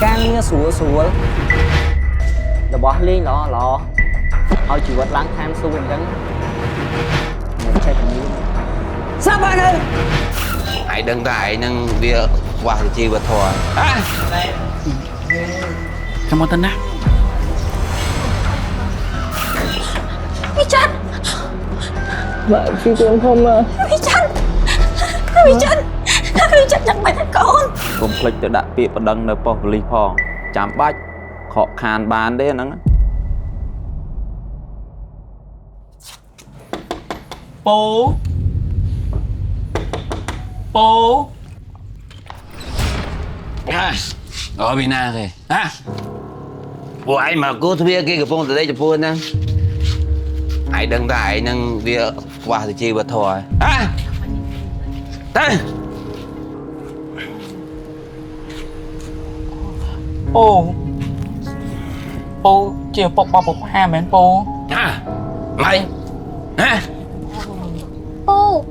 การเงี้ยสัวเดี๋ยวบอกเลี้ยงรอเอาชีวิตล้างแทนสู้กันยังใช่ตรงนี้sao vậy này hãy đăng tải nâng việc qua thì chi và thò Kamu tenang. พี่จัน vợ khi tôi không mà พี่จันจังไปทั้งก่อน cùng click để đặt việc và đăng nơi post link phong chạm bách họ khàn bán đấy nắng Bố. ở bên nào kìa bộ anh mà cô thuê kia cái phong từ đây cho phun nè hãy đăng tải nâng việc qua thì chi và thò đây ปูเจียวปกบอกห้าเหม็นปู mày hả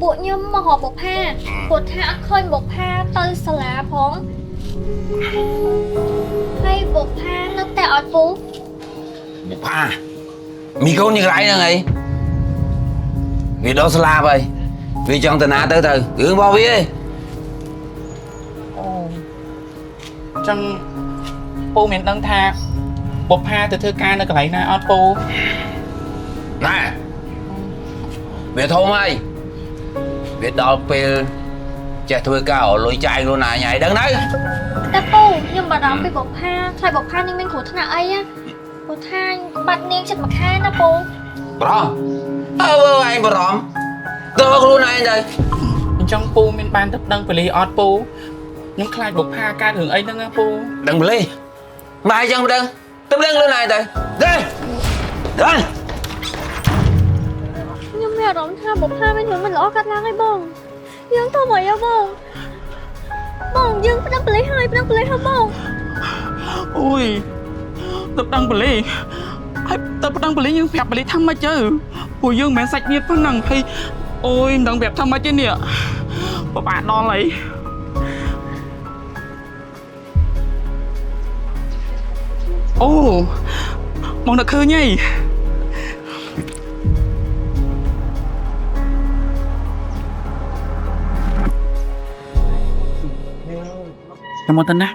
ปู่ញឹមមកហៅបុកផាពួកថាអត់ឃើញបុកផាទៅសាលាផងហើយបុកផានៅតែអត់ពូ một pha mi câu như cái này này vì đó sẽ la vậy vì trong tình tới từ hướng bao vi đi ចឹងปูមានដឹងថាបុកផាទៅធ្វើការនៅកន្លែងណាអត់ពូ nè việc thôi mày việc đó về chạy thôi cao lối chạy luôn này nhảy đứng đấy តែពូខ្ញុំបារម្ភពីបុកផាខ្លាចបុកផានឹងមានគ្រោះថ្នាក់អីណាព្រោះថាបាត់នាងចិត្តមួយខែណាពូ brom anh brom tôi luôn này đây អញ្ចឹងពូមានបានទឹកដឹងពលីអត់ពូខ្ញុំខ្លាចបុកផាកើតរឿងអីហ្នឹងណាពូ đừng beli mai chẳng đừng tôi đừng luôn này đây đây đây ខ្ញុំមានអារម្មណ៍ថាបុកផាមានរឿងមិនល្អកើតឡើងហើយបងយើងធ្វើមកយកបងយើងប្តឹងប៉ូលីសហើយបង អូយទឹកដឹងពលីហើយទៅប្តឹងពលីយើងប្រាប់ពលីថាម៉េចទៅពួកយើងមិនមែនសាច់ញាតិប៉ុណ្ណឹងហើយអូយមិនដឹងប្រាប់ថាម៉េចទេនេះពិបាកដល់ហើយអូបងនឹកឃើញហីតែមកទៅណា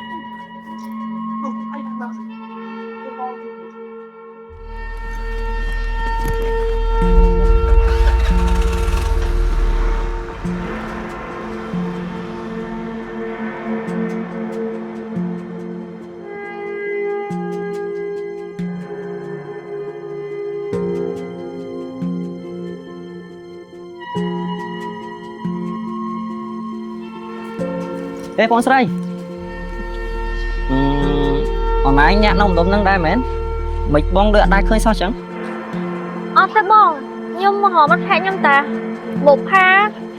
ê con sợi còn nãy nhạc nó đốm nâng đai mến mình bong đợi đai khơi sao chẳng អត់ទេបងខ្ញុំមកហៅមកថែខ្ញុំតាបុកផា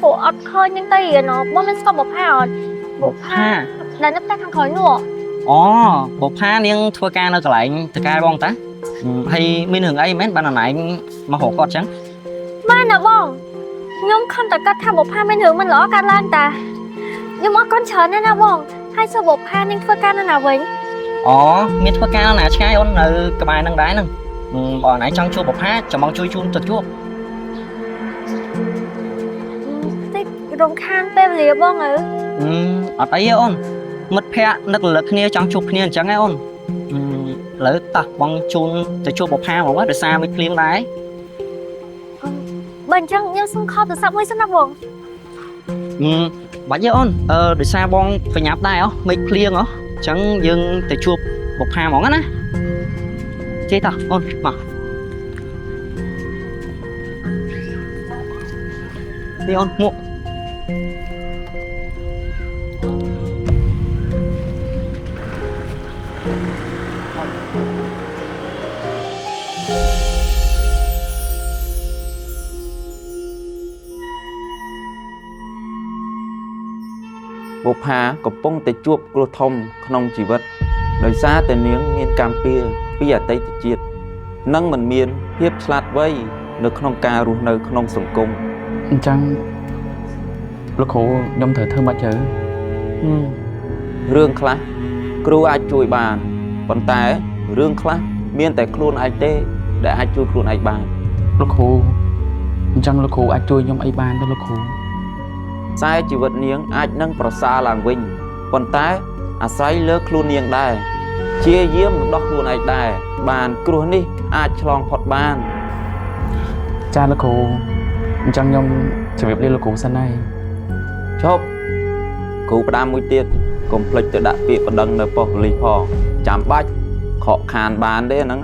ពួកអត់ឃើញនឹងទៅរៀនបងមានស្គាល់បុកផាអត់បុកផាដែលនៅតែខាងក្រោយនោះ ồ bộ pha niên thua ca nó lại từ ca bong ta hay min hưởng ấy mến bạn nào nãy mà hổ con chẳng បានណាបងខ្ញុំខំតែកាត់ថាបុកផាមានរឿងមិនល្អកើតឡើងតាខ្ញុំអត់កូនច្រើនណាស់ណាបងហើយសួរបុកផានឹងធ្វើការនៅណាវិញ ồ miết thua ca nè trai ôn ở cái bài nâng đái nè bỏ nãy trong chua bộ pha cho mong chui chun tụt chua តិចរំខានពេលវេលាបងអើ ở đây ôn mất phe nực lực kia trong chụp kia chẳng ai ôn lấy tật bong chun từ chua bộ pha mà quá được xa mới clean đái បើអញ្ចឹងខ្ញុំសុំខលទូរស័ព្ទមួយសិនណាបង បាច់ទេអូនដោយសារបងប្រញាប់ដែរអូមិនភ្លៀងអូចឹងយើងទៅជួបបុកផាហ្មងណាចេះតោះអូនមកនេះអូនមក បុប្ផាកំពុងតែជួបគ្រោះធំក្នុងជីវិតដោយសារតែនាងមានកម្មពៀពីអតីតជាតិនិងមិនមានភាពឆ្លាតវៃនៅក្នុងការរស់នៅក្នុងសង្គម អញ្ចឹងលោកគ្រូខ្ញុំត្រូវធ្វើម៉េចទៅ រឿងខ្លះ គ្រូអាចជួយបានប៉ុន្តែរឿងខ្លះមានតែខ្លួនឯងទេដែលអាចជួយខ្លួនឯងបាន លោកគ្រូអញ្ចឹងលោកគ្រូអាចជួយខ្ញុំអីបានទេលោកគ្រូ ខ្សែជីវិតនាងអាចនឹងប្រសើរឡើងវិញប៉ុន្តែអាស្រ័យលើខ្លួននាងដែរជាយាមនឹងដោះខ្លួនឯងដែរបានគ្រោះនេះអាចឆ្លងផុតបាន ចាលោកគ្រូអញ្ចឹងខ្ញុំជម្រាបលាលោកគ្រូសិនហើយ ឈប់គ្រូផ្ដាំមួយទៀតកុំភ្លេចទៅដាក់ពាក្យបណ្ដឹងនៅប៉ុស្តិ៍ប៉ូលីសផងចាំបាច់ខកខានបានទេហ្នឹង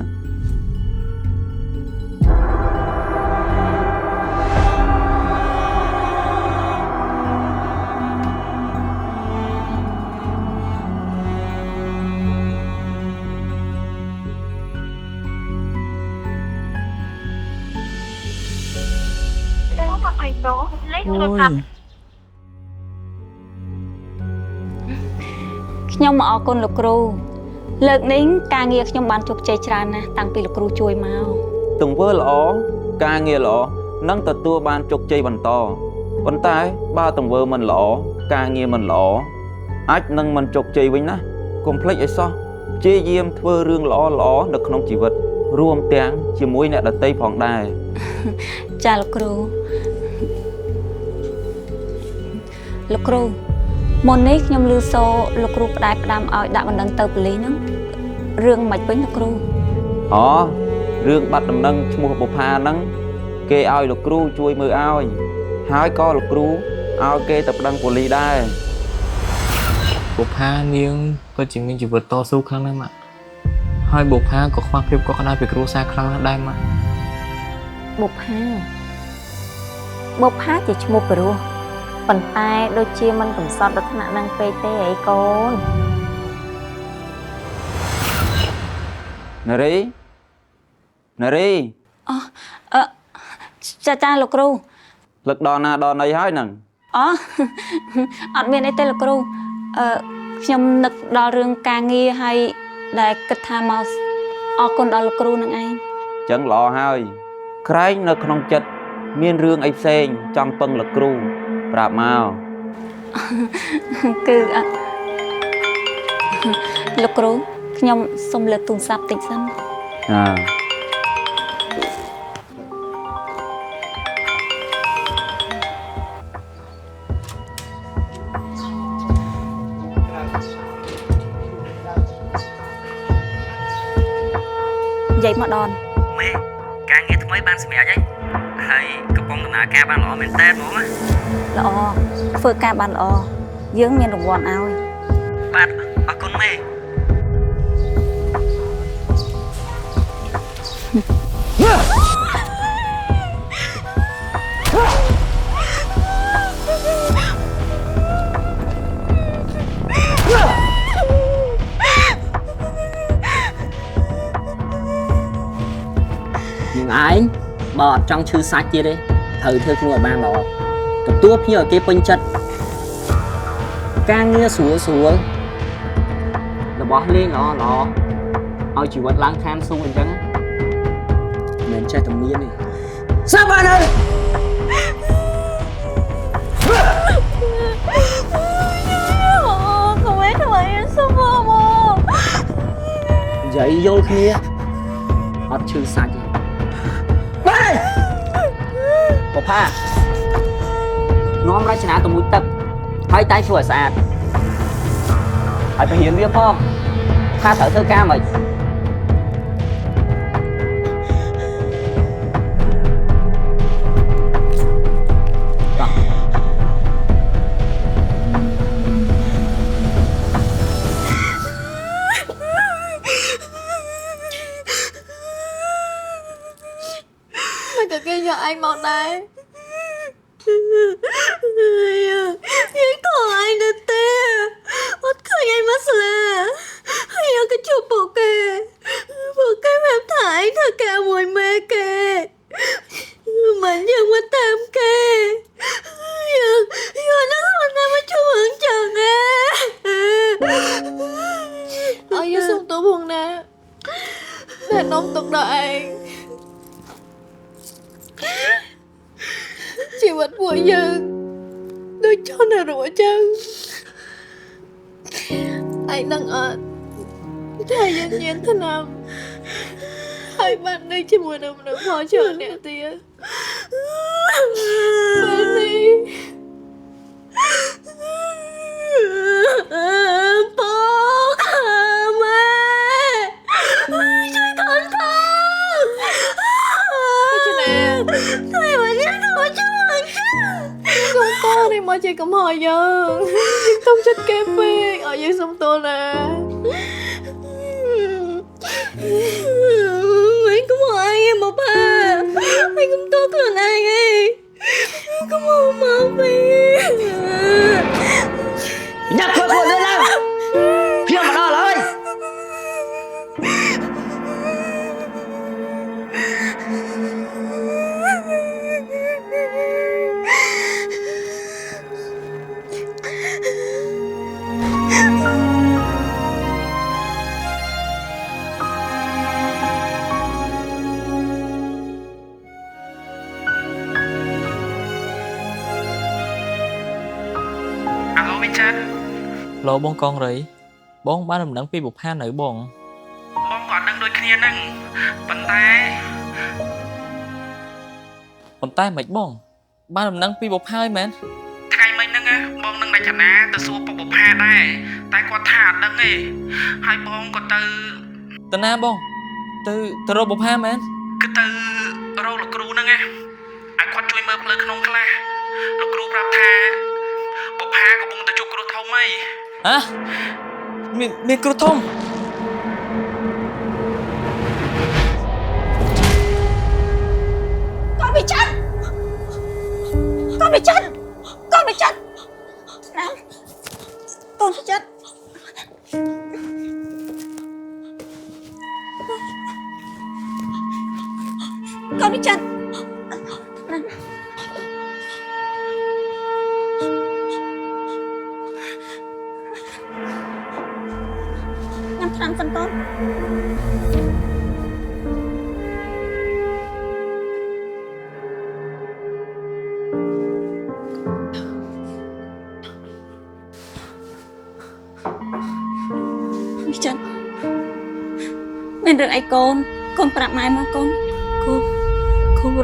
ខ្ញុំអរគុណលោកគ្រូលើកនេះការងារខ្ញុំបានជោគជ័យច្រើនណាស់តាំងពីលោកគ្រូជួយមក ទង្វើល្អការងារល្អនឹងទទួលបានជោគជ័យបន្តប៉ុន្តែបើទង្វើមិនល្អការងារមិនល្អអាចនឹងមិនជោគជ័យវិញណាកុំភ្លេចឲ្យសោះព្យាយាមធ្វើរឿងល្អល្អនៅក្នុងជីវិតរួមទាំងជាមួយអ្នកដទៃផងដែរ ចាលោកគ្រូមុននេះខ្ញុំឮសូរលោកគ្រូផ្ដាំឲ្យដាក់បណ្ដឹងទៅប៉ូលីសហ្នឹងរឿងមិនវិញលោកគ្រូ អូរឿងបាត់ដំណឹងឈ្មោះបុប្ផាហ្នឹងគេឲ្យលោកគ្រូជួយមើលឲ្យហើយក៏លោកគ្រូឲ្យគេទៅប្តឹងប៉ូលីសដែរ បុប្ផានាងពិតជាមានជីវិតតស៊ូខ្លាំងណាស់ម៉ាក់ហើយបុប្ផាក៏ខ្វះភាពកក់ក្ដៅពីគ្រួសារខ្លាំងណាស់ដែរម៉ាក់ បុប្ផាជាឈ្មោះព្រោះប៉ុន្តែដូចជាមិនកំសត់ដល់ថ្នាក់នឹងពេកទេអីកូន នារី ចាលោកគ្រូ លឹកដល់ណាដល់ណីហើយហ្នឹង អូអត់មានអីទេលោកគ្រូខ្ញុំនឹកដល់រឿងការងារហើយដែលគិតថាមកអរគុណដល់លោកគ្រូនឹងឯង ចឹងល្អហើយក្រែងនៅក្នុងចិត្តមានរឿងអីផ្សេងចង់ពឹងលោកគ្រូប្រាប់មក គឺលោកគ្រូខ្ញុំសូមលើកទូរស័ព្ទតិចសិន និយាយមកដន មេការងារថ្មីបានសម្រាប់ហើយកំពុងដំណើរការបានល្អមែនតើហ្មង ល្អធ្វើការបានល្អយើងមានរង្វាន់ឲ្យ បាទអរគុណមេ nhưng aiបើអត់ចង់ឈឺសាច់ទៀតទេត្រូវធ្វើខ្លួនឲ្យបានល្អទទួលភ្ញៀវឲ្យគេពេញចិត្តការងារស្រួលរបស់លេងល្អឲ្យជីវិតឡើងខានស៊ូអញ្ចឹងមិនចេះតែមានទេសាប់បានហើយkhông biết thôi em sao mà និយាយយល់គ្នាអត់ឈឺសាច់ទេ បុប្ផានាំរចនាទៅមួយទឹកហើយតែជួយឲ្យស្អាតហើយពហិនវាផងថាត្រូវធ្វើការមិនMà cái kia giờ anh một đây Những thằng anh đã tê Ốt khởi anh mất là Hay cái chụp bộ kê Bộ kê mềm thả anh thật cả mùi mê kê Mà nhưng mà tam kê Giờ nó không ra mà chú hưởng chẳng Ở dưới sông tủ buồn nè Đàn ông tục đợi Chị vẫn vui dư Đôi cho nào rủa chân Anh đang ở ថាយើងញៀនថ្នាំហើយបាននៅជាមួយនឹងមនុស្សមកច្រើនអ្នកទៀតពេលនេះបងម៉ែជួយកូនជួយណែតែวันนี้หนูช่วยកូនតើនេះមកជាកំហុសយើងខ្ញុំចិត្តគេពេកឲ្យយើងសុំទោសណាanh cũng hỏi em một bà anh cũng tốt hơn anh ấy cũng không mau về nhắc thôi thôi lên nào phía mà đó rồi Alo Vincent លោបងកងរៃបងបានដំណឹងពីបុប្ផានៅបង បងក៏ដឹងដូចគ្នាហ្នឹងប៉ុន្តែមិនបងបានដំណឹងពីបុប្ផាហើយមែន ថ្ងៃមិញហ្នឹងណាបងនឹងដាច់ចនាទៅសួរពុកបុប្ផាដែរតែគាត់ថាអត់ដឹងទេហើយបងក៏ទៅ តាណាបងទៅរកបុប្ផាមែន គឺទៅរកលោកគ្រូហ្នឹងណាឲ្យគាត់ជួយមើលផ្លូវក្នុងខ្លះលោកគ្រូប្រាប់ថាបុប្ផាកំពុងទៅជួបគ្រូធំហី ហ៎មានគ្រូធំ con bị chết con bị chết con bị chết nào con bị chết con bị chết nhắm thằng phân con chân bên được ai conប្រាប់ម៉ែមកកូន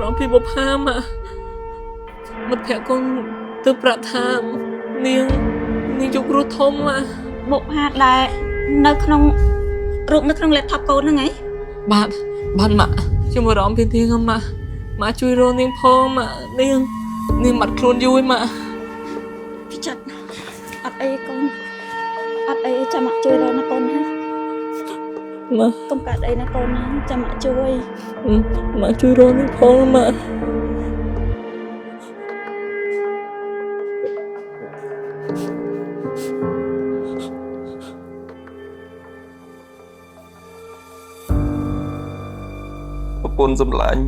រំពីបុប្ផាមកមិត្តភក្តិកូនទៅប្រាប់ថានាងយកគ្រូធំមក បុប្ផាដែលនៅក្នុងរូបនៅក្នុង laptop កូនហ្នឹងហី បាទម៉ាក់ខ្ញុំរំពីនាងម៉ាក់ជួយរកនាងផងម៉ាក់នាងបាត់ខ្លួនយូរម៉ាក់ ពីចិត្តអត់អីកូនអត់អីចាំម៉ាក់ជួយរកណាកូនណា ម៉ាក់ កុំកាត់អីណាកូនណាចាំម៉ាក់ជួយ ម៉ាក់ជួយរកនាងផងម៉ាក់ ប្រពន្ធសម្លាញ់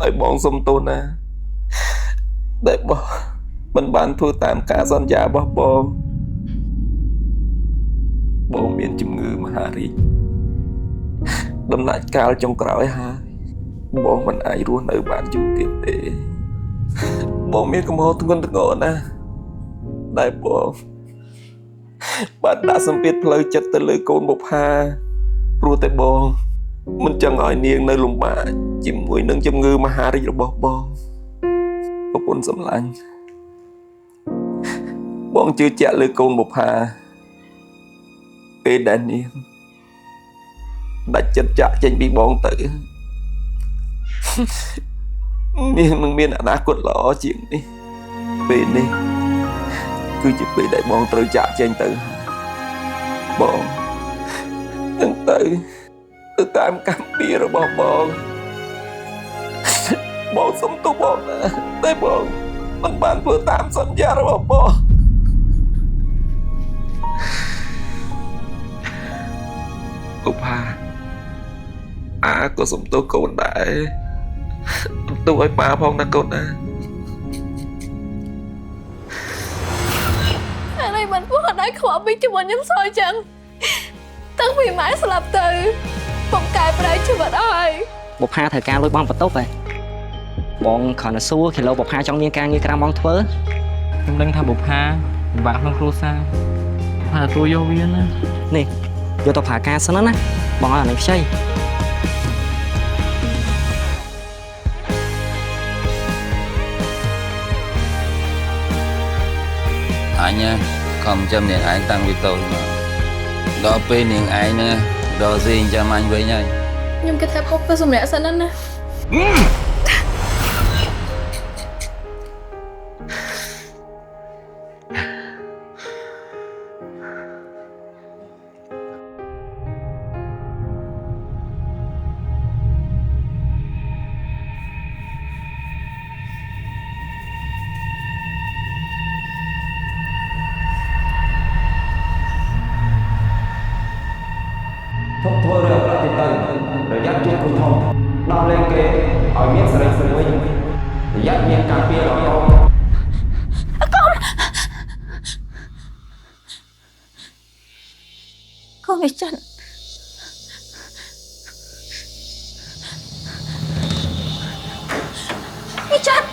ឲ្យបងសុំទោសណាដែលបងមិនបានធ្វើតាមការសន្យារបស់បងមានជំងឺមហារីកដំណាច់កាលចុងក្រោយហើយបងមិនអាចរស់នៅបានយូរទៀតទេបងមានកំហុសធ្ងន់ធ្ងរណាស់ដែលបងបានដាក់សម្ពាធផ្លូវចិត្តទៅលើកូនបុប្ផាព្រោះតែបងមិនចង់ឲ្យនាងនៅលំបាកជាមួយនឹងជំងឺមហារីករបស់បងប្រពន្ធសម្លាញ់បងជឿជាក់លើកូនបុប្ផាពេលដែលនាងដាច់ចិត្តចាក់ចេញពីបងទៅនាងនឹងមានអនាគតល្អជាងនេះពេលនេះគឺជាពេលដែលបងត្រូវចាក់ចេញទៅបងនឹងទៅតាមកម្មពីរបស់បងសុំទោសបងណាតែបងមិនបានធ្វើតាមសន្យារបស់បងបុប្ផាក៏សុំទោសកូនដែរទោសឲ្យប៉ាផងណាកូនណា អានេះមិនពោះដែរខ្វល់ពីជាមួយខ្ញុំសោយចឹងតាំងពីម៉ែស្លាប់ទៅបងកែប្រែជីវិតអើយ បុប្ផាត្រូវការលុយបងបន្ទប់ហ៎បងគ្រាន់តែសួរគីឡូបុប្ផាចង់មានការងារក្រៅម៉ោងធ្វើ ខ្ញុំដឹងថាបុប្ផាពិបាកក្នុងគ្រួសារថាទទួលយកវាណា នេះ យកទៅប្រើការសិនណាបងឲ្យអានេះខ្ចី anh nha không châm niệm anh tăng với tôi mà đó bên niệm anh nữa đó gì cho anh với nhau ខ្ញុំគិតថាពុកទៅសម្រាប់សិនណា ทุกทัวเรือประติเตยระยะจุดคุณทองนอกเล่นเกมเอาเมียสไลด์สวยระยะเมียการเปียหลอกทอง កូនវិចិត្រវិចិត្រ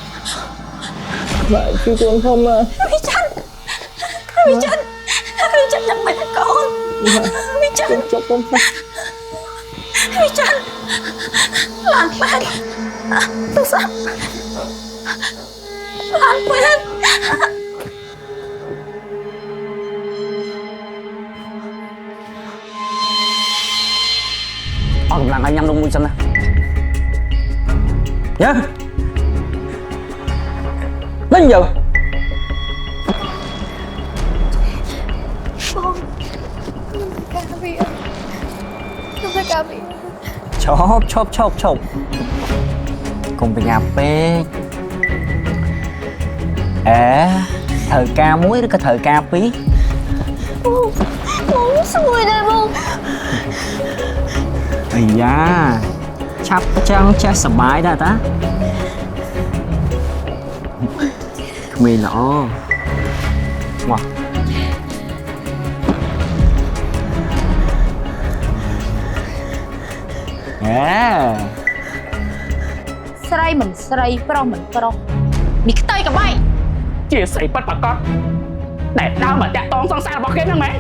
Bạn chú con không à វិចិត្រវិចិត្រវិចិត្រចាំបាច់កូនវិចិត្រ Cho con không វិចិត្រឡានពេទ្យទូរស័ព្ទឡានពេទ្យ អស់កម្លាំងឲ្យញ៉ាំនំមួយសិនណាញ៉ាំលេងយើ បងខ្ញុំទៅការវាឈប់កុំប្រញាប់ពេកអេត្រូវការមួយឬក៏ត្រូវការពីរ បងសួយដែរបង អាយ៉ាឆាប់ចឹងចេះសប្បាយដែរតាក្មេងល្អមក ស្រីមិនស្រីប្រុសមិនប្រុសនេះខ្ទើយកបៃ Chia sẻ bất bạc con Để tao mà chạy tông sang xaរបស់គេហ្នឹងមែន